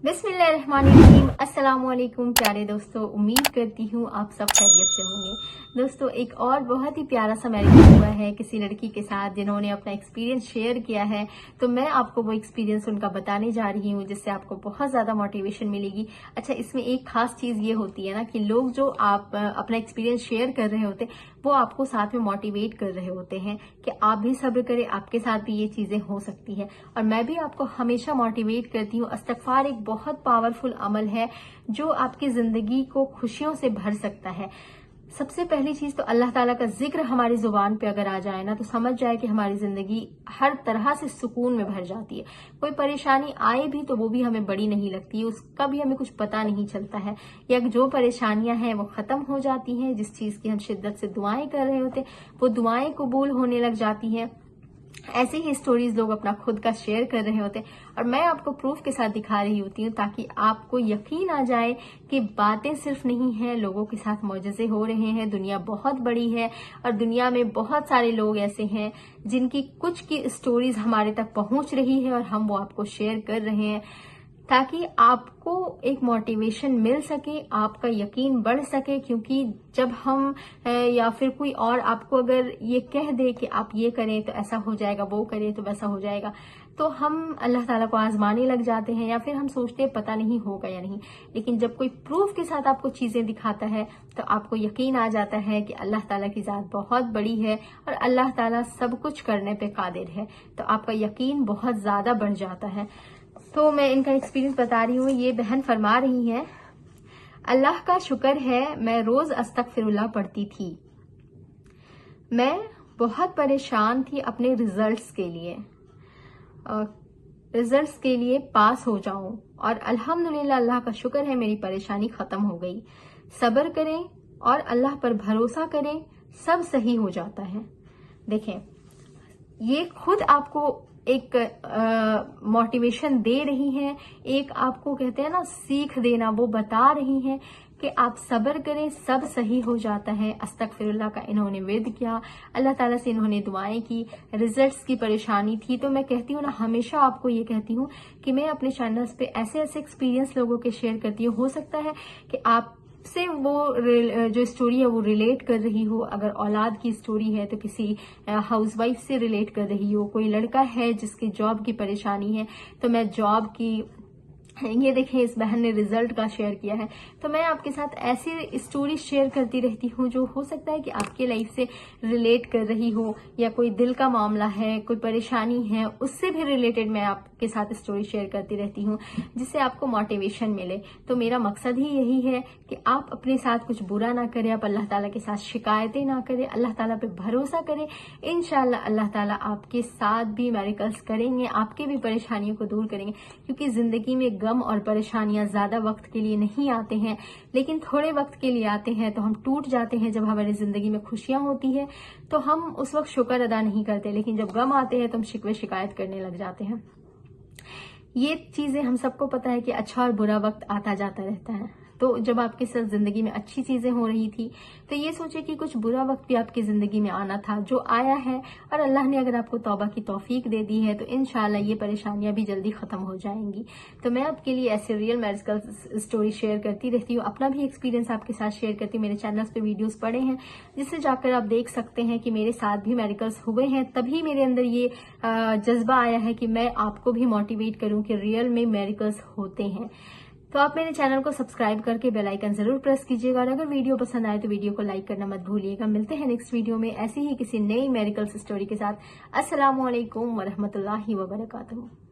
बिस्मिल्लाहिर्रहमानिर्रहीम। अस्सलाम वालेकुम प्यारे दोस्तों, उम्मीद करती हूँ आप सब खैरियत से होंगे। दोस्तों, एक और बहुत ही प्यारा सा मैरिज हुआ है किसी लड़की के साथ जिन्होंने अपना एक्सपीरियंस शेयर किया है। तो मैं आपको वो एक्सपीरियंस उनका बताने जा रही हूँ जिससे आपको बहुत ज्यादा मोटिवेशन मिलेगी। अच्छा, इसमें एक खास चीज ये होती है ना कि लोग जो आप अपना एक्सपीरियंस शेयर कर रहे होते वो आपको साथ में मोटिवेट कर रहे होते हैं कि आप भी सब्र करें, आपके साथ भी ये चीजें हो सकती है। और मैं भी आपको हमेशा मोटिवेट करती हूँ। इस्तिग़फ़ार एक बहुत पावरफुल अमल है जो आपकी जिंदगी को खुशियों से भर सकता है। सबसे पहली चीज तो अल्लाह ताला का जिक्र हमारी जुबान पे अगर आ जाए ना तो समझ जाए कि हमारी जिंदगी हर तरह से सुकून में भर जाती है। कोई परेशानी आए भी तो वो भी हमें बड़ी नहीं लगती, उसका भी हमें कुछ पता नहीं चलता है, या जो परेशानियां हैं वो खत्म हो जाती हैं। जिस चीज की हम शिद्दत से दुआएं कर रहे होते वो दुआएं कबूल होने लग जाती हैं। ऐसी ही स्टोरीज लोग अपना खुद का शेयर कर रहे होते हैं और मैं आपको प्रूफ के साथ दिखा रही होती हूँ ताकि आपको यकीन आ जाए कि बातें सिर्फ नहीं है, लोगों के साथ मौजज़े हो रहे हैं। दुनिया बहुत बड़ी है और दुनिया में बहुत सारे लोग ऐसे हैं जिनकी कुछ की स्टोरीज हमारे तक पहुंच रही है और हम वो आपको शेयर कर रहे हैं ताकि आपको एक मोटिवेशन मिल सके, आपका यकीन बढ़ सके। क्योंकि जब हम या फिर कोई और आपको अगर ये कह दे कि आप ये करें तो ऐसा हो जाएगा, वो करें तो वैसा हो जाएगा, तो हम अल्लाह ताला को आजमाने लग जाते हैं या फिर हम सोचते हैं पता नहीं होगा या नहीं। लेकिन जब कोई प्रूफ के साथ आपको चीजें दिखाता है तो आपको यकीन आ जाता है कि अल्लाह ताला की जात बहुत बड़ी है और अल्लाह ताला सब कुछ करने पे कादिर है, तो आपका यकीन बहुत ज्यादा बढ़ जाता है। तो मैं इनका एक्सपीरियंस बता रही हूँ। ये बहन फरमा रही हैं, अल्लाह का शुक्र है मैं रोज अस्तगफिरुल्लाह पढ़ती थी। मैं बहुत परेशान थी अपने रिजल्ट्स के लिए, पास हो जाऊं, और अल्हम्दुलिल्लाह अल्लाह का शुक्र है मेरी परेशानी खत्म हो गई। सब्र करें और अल्लाह पर भरोसा करें, सब सही हो जाता है। देखें, ये खुद आपको एक मोटिवेशन दे रही हैं, एक आपको कहते हैं ना सीख देना, वो बता रही हैं कि आप सब्र करें, सब सही हो जाता है। अस्तगफिरुल्लाह का इन्होंने विद किया, अल्लाह ताला से इन्होंने दुआएं की, रिजल्ट्स की परेशानी थी। तो मैं कहती हूँ ना, हमेशा आपको ये कहती हूँ कि मैं अपने चैनल्स पे ऐसे ऐसे एक्सपीरियंस लोगों के शेयर करती हूँ। हो सकता है कि आप से वो जो स्टोरी है वो रिलेट कर रही हो। अगर औलाद की स्टोरी है तो किसी हाउसवाइफ से रिलेट कर रही हो। कोई लड़का है जिसकी जॉब की परेशानी है तो मैं जॉब की, ये देखें इस बहन ने रिजल्ट का शेयर किया है। तो मैं आपके साथ ऐसी स्टोरी शेयर करती रहती हूँ जो हो सकता है कि आपके लाइफ से रिलेट कर रही हो, या कोई दिल का मामला है, कोई परेशानी है, उससे भी रिलेटेड मैं आपके साथ स्टोरी शेयर करती रहती हूँ जिससे आपको मोटिवेशन मिले। तो मेरा मकसद ही यही है कि आप अपने साथ कुछ बुरा ना करें, आप अल्लाह ताला के साथ शिकायतें ना करें, अल्लाह ताला पे भरोसा करें। इंशाल्लाह अल्लाह ताला आपके साथ भी मिरेकल्स करेंगे, आपके भी परेशानियों को दूर करेंगे। क्योंकि जिंदगी में गम और परेशानियां ज्यादा वक्त के लिए नहीं आते हैं, लेकिन थोड़े वक्त के लिए आते हैं। तो हम टूट जाते हैं। जब हमारी जिंदगी में खुशियां होती है तो हम उस वक्त शुक्र अदा नहीं करते, लेकिन जब गम आते हैं तो हम शिकवे शिकायत करने लग जाते हैं। ये चीजें हम सबको पता है कि अच्छा और बुरा वक्त आता जाता रहता है। तो जब आपके साथ जिंदगी में अच्छी चीजें हो रही थी तो ये सोचे कि कुछ बुरा वक्त भी आपकी जिंदगी में आना था, जो आया है। और अल्लाह ने अगर आपको तौबा की तौफीक दे दी है तो इंशाल्लाह ये परेशानियां भी जल्दी खत्म हो जाएंगी। तो मैं आपके लिए ऐसे रियल मैरिकल स्टोरी शेयर करती रहती हूँ, अपना भी एक्सपीरियंस आपके साथ शेयर करती हूँ। मेरे चैनल्स पे वीडियोस पड़े हैं जिससे जाकर आप देख सकते हैं कि मेरे साथ भी मेरिकल्स हुए हैं। तभी मेरे अंदर ये जज्बा आया है कि मैं आपको भी मोटिवेट करूं कि रियल में मेरिकल्स होते हैं। तो आप मेरे चैनल को सब्सक्राइब करके बेल आइकन जरूर प्रेस कीजिएगा, और अगर वीडियो पसंद आए तो वीडियो को लाइक करना मत भूलिएगा। मिलते हैं नेक्स्ट वीडियो में ऐसी ही किसी नई मेरिकल्स स्टोरी के साथ। अस्सलामु अलैकुम वरहमतुल्लाहि वबरकातुहू।